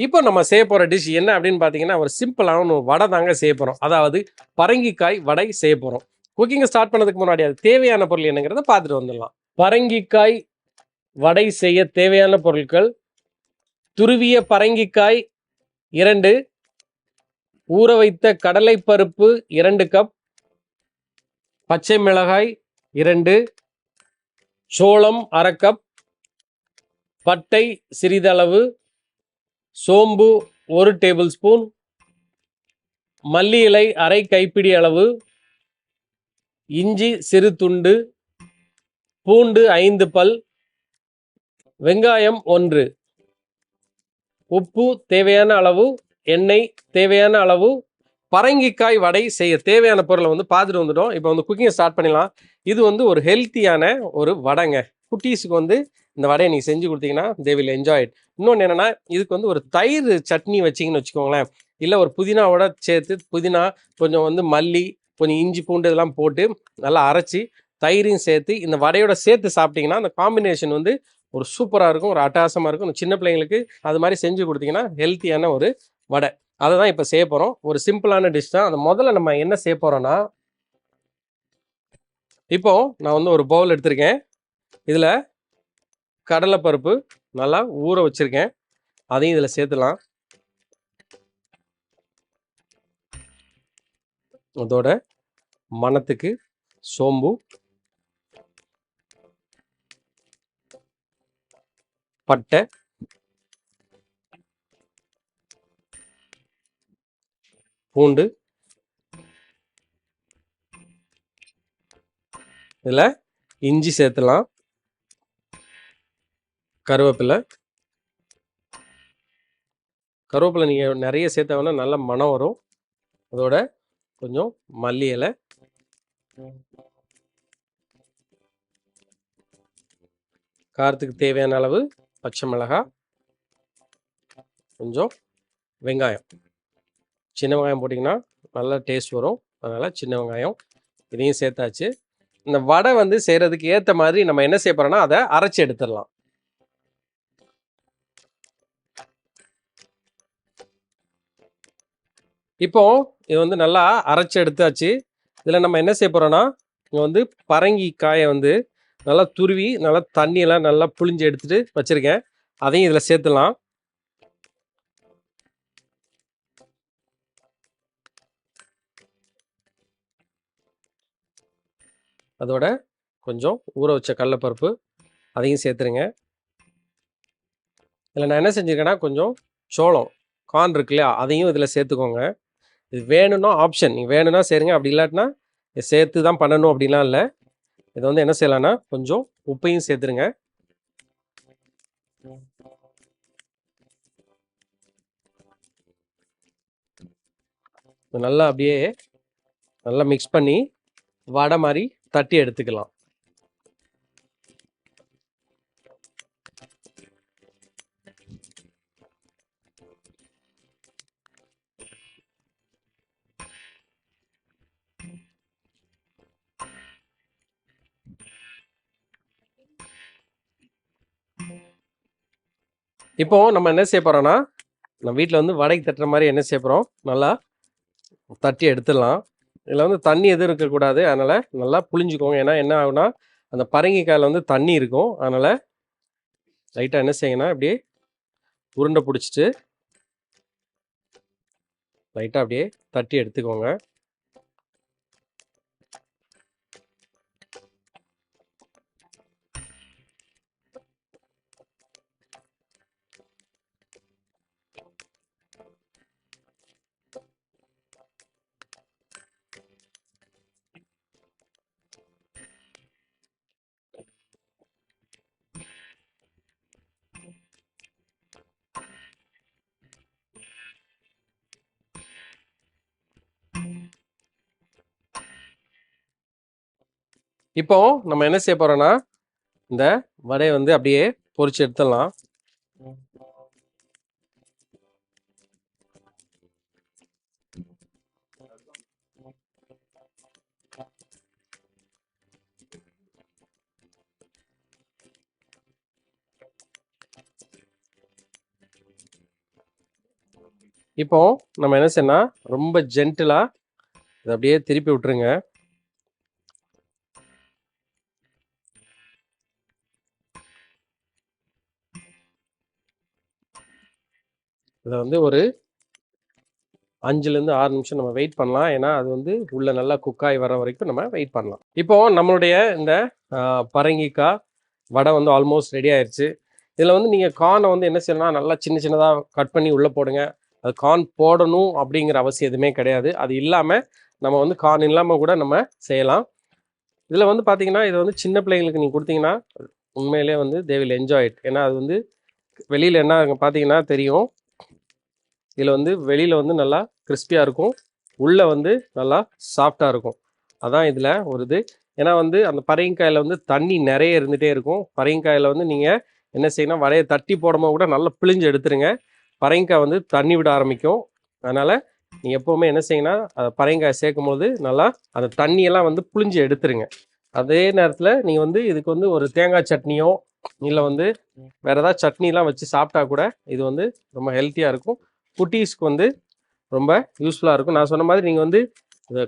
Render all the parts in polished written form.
இப்போ நம்ம செய்ய போகிற டிஷ் என்ன அப்படின்னு பார்த்தீங்கன்னா ஒரு சிம்பிளான ஒரு வடை தாங்க செய்ய போகிறோம். அதாவது பரங்கிக்காய் வடை செய்ய போகிறோம். குக்கிங்கை ஸ்டார்ட் பண்ணதுக்கு முன்னாடி அது தேவையான பொருள் என்னங்கிறத பார்த்துட்டு வந்துடலாம். பரங்கிக்காய் வடை செய்ய தேவையான பொருட்கள்: துருவிய பரங்கிக்காய் 2, ஊற வைத்த கடலைப்பருப்பு 2 கப், பச்சை மிளகாய் 2, சோளம் 1/2 கப், பட்டை சிறிதளவு, சோம்பு 1 டேபிள் ஸ்பூன், மல்லி இலை அரை கைப்பிடி அளவு, இஞ்சி சிறு துண்டு, பூண்டு 5 பல், வெங்காயம் 1, உப்பு தேவையான அளவு, எண்ணெய் தேவையான அளவு. பரங்கிக்காய் வடை செய்ய தேவையான பொருளை வந்து பார்த்துட்டு வந்துட்டோம். இப்போ வந்து குக்கிங்கை ஸ்டார்ட் பண்ணிடலாம். இது வந்து ஒரு ஹெல்த்தியான ஒரு வடைங்க. குட்டீஸுக்கு வந்து இந்த வடையை நீங்கள் செஞ்சு கொடுத்தீங்கன்னா தே வில் என்ஜாய் இட். இன்னொன்று என்னென்னா, இதுக்கு வந்து ஒரு தயிர் சட்னி வச்சிங்கன்னு வச்சுக்கோங்களேன், இல்லை ஒரு புதினாவோட சேர்த்து புதினா கொஞ்சம் வந்து மல்லி கொஞ்சம் இஞ்சி பூண்டு இதெல்லாம் போட்டு நல்லா அரைச்சி தயிரையும் சேர்த்து இந்த வடையோட சேர்த்து சாப்பிட்டிங்கன்னா அந்த காம்பினேஷன் வந்து ஒரு சூப்பராக இருக்கும், ஒரு அட்டகாசமாக இருக்கும். சின்ன பிள்ளைங்களுக்கு அது மாதிரி செஞ்சு கொடுத்தீங்கன்னா ஹெல்த்தியான ஒரு வடை. அதை தான் இப்போ செய்ய போகிறோம். ஒரு சிம்பிளான டிஷ் தான். அதை முதல்ல நம்ம என்ன செய்ய போகிறோன்னா, இப்போ நான் வந்து ஒரு பவுல் எடுத்திருக்கேன். இதில் கடலைப்பருப்பு நல்லா ஊற வச்சுருக்கேன், அதையும் இதில் சேர்த்துலாம். அதோட மணத்துக்கு சோம்பு, பட்டை, பூண்டு, இதில் இஞ்சி சேர்த்துலாம், கருவேப்பிலை நீங்கள் நிறைய சேர்த்தோன்னா நல்ல மணம் வரும். அதோட கொஞ்சம் மல்லி இலை, காரத்துக்கு தேவையான அளவு பச்சை மிளகாய், கொஞ்சம் வெங்காயம். சின்ன வெங்காயம் போட்டிங்கன்னா நல்லா டேஸ்ட் வரும், அதனால் சின்ன வெங்காயம் இதையும் சேர்த்தாச்சு. இந்த வடை வந்து செய்கிறதுக்கு ஏற்ற மாதிரி நம்ம என்ன செய்ய போகிறோன்னா அதை அரைச்சி எடுத்துடலாம். இப்போ இது வந்து நல்லா அரைச்சி எடுத்தாச்சு. இதில் நம்ம என்ன செய்ய போகிறோன்னா, இங்கே வந்து பரங்கிக்காயை வந்து நல்லா துருவி நல்லா தண்ணியெல்லாம் நல்லா புழிஞ்சு எடுத்துகிட்டு வச்சுருக்கேன், அதையும் இதில் சேர்த்துலாம். அதோட கொஞ்சம் ஊற வச்ச கடலைப்பருப்பு அதையும் சேர்த்துருங்க. இதில் நான் என்ன செஞ்சுருக்கேன்னா கொஞ்சம் சோளம் கார்ன் இருக்கு இல்லையா, அதையும் இதில் சேர்த்துக்கோங்க. இது வேணும்னா ஆப்ஷன், நீங்கள் வேணும்னா சேருங்க, அப்படி இல்லாட்டினா சேர்த்து தான் பண்ணணும் அப்படின்லாம் இல்லை. இதை வந்து என்ன செய்யலாம்னா கொஞ்சம் உப்பையும் சேர்த்துருங்க. நல்லா அப்படியே நல்லா மிக்ஸ் பண்ணி வடை மாதிரி தட்டி எடுத்துக்கலாம். இப்போ நம்ம என்ன செய்ய போறோம்னா, நம்ம வீட்டில் வந்து வடைக்கு தட்டுற மாதிரி என்ன செய்ய போகிறோம், நல்லா தட்டி எடுத்துடலாம். இதில் வந்து தண்ணி எதுவும் இருக்கக்கூடாது, அதனால் நல்லா புளிஞ்சுக்கோங்க. ஏன்னா என்ன ஆகுனா அந்த பரங்கிக்காயில் வந்து தண்ணி இருக்கும், அதனால் லைட்டாக என்ன செய்யுங்கன்னா அப்படியே உருண்டை பிடிச்சிட்டு லைட்டாக அப்படியே தட்டி எடுத்துக்கோங்க. இப்போ நம்ம என்ன செய்ய போறோம்னா, இந்த வடையை வந்து அப்படியே பொரிச்சு எடுத்துடலாம். இப்போ நம்ம என்ன செய்யணும், ரொம்ப ஜென்டிலாக இதை அப்படியே திருப்பி விட்டுருங்க. இதை வந்து ஒரு 5லேருந்து 6 நிமிஷம் நம்ம வெயிட் பண்ணலாம். ஏன்னா அது வந்து உள்ள நல்லா குக்காய் வர வரைக்கும் நம்ம வெயிட் பண்ணலாம். இப்போ நம்மளுடைய இந்த பரங்கிக்காய் வடை வந்து ஆல்மோஸ்ட் ரெடி ஆயிடுச்சு. இதில் வந்து நீங்கள் கார்னை வந்து என்ன செய்யணும்னா நல்லா சின்ன சின்னதாக கட் பண்ணி உள்ளே போடுங்க. அது கார்ன் போடணும் அப்படிங்கிற அவசியம் எதுவுமே கிடையாது. அது இல்லாமல் நம்ம வந்து கார்ன் இல்லாமல் கூட நம்ம செய்யலாம். இதில் வந்து பார்த்தீங்கன்னா இது வந்து சின்ன பிள்ளைங்களுக்கு நீங்கள் கொடுத்தீங்கன்னா உண்மையிலே வந்து தே வில் என்ஜாய் இட். ஏன்னா அது வந்து வெளியில் என்ன பார்த்தீங்கன்னா தெரியும், இதில் வந்து வெளியில் வந்து நல்லா கிறிஸ்பியாக இருக்கும், உள்ளே வந்து நல்லா சாஃப்டாக இருக்கும். அதான் இதில் ஒரு இது. ஏன்னா வந்து அந்த பரங்கிக்காயில் வந்து தண்ணி நிறைய இருந்துகிட்டே இருக்கும். பரங்கிக்காயில் வந்து நீங்கள் என்ன செய்யணும், வடையை தட்டி போடும்போது கூட நல்லா பிழிஞ்சு எடுத்துருங்க. பரங்கிக்காய் வந்து தண்ணி விட ஆரம்பிக்கும். அதனால் நீங்கள் எப்போவுமே என்ன செய்யணும்னா பரங்கிக்காய் சேர்க்கும் போது நல்லா அந்த தண்ணியெல்லாம் வந்து புழிஞ்சு எடுத்துருங்க. அதே நேரத்தில் நீங்கள் வந்து இதுக்கு வந்து ஒரு தேங்காய் சட்னியோ இல்லை வந்து வேறு ஏதாவது சட்னிலாம் வச்சு சாப்பிட்டா கூட இது வந்து ரொம்ப ஹெல்த்தியாக இருக்கும். குட்டீஸ்க்கு வந்து ரொம்ப யூஸ்ஃபுல்லாக இருக்கும். நான் சொன்ன மாதிரி நீங்கள் வந்து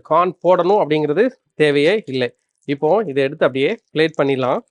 கார்ன் போடணும் அப்படிங்கிறது தேவையே இல்லை. இப்போ இதை எடுத்து அப்படியே பிளேட் பண்ணிடலாம்.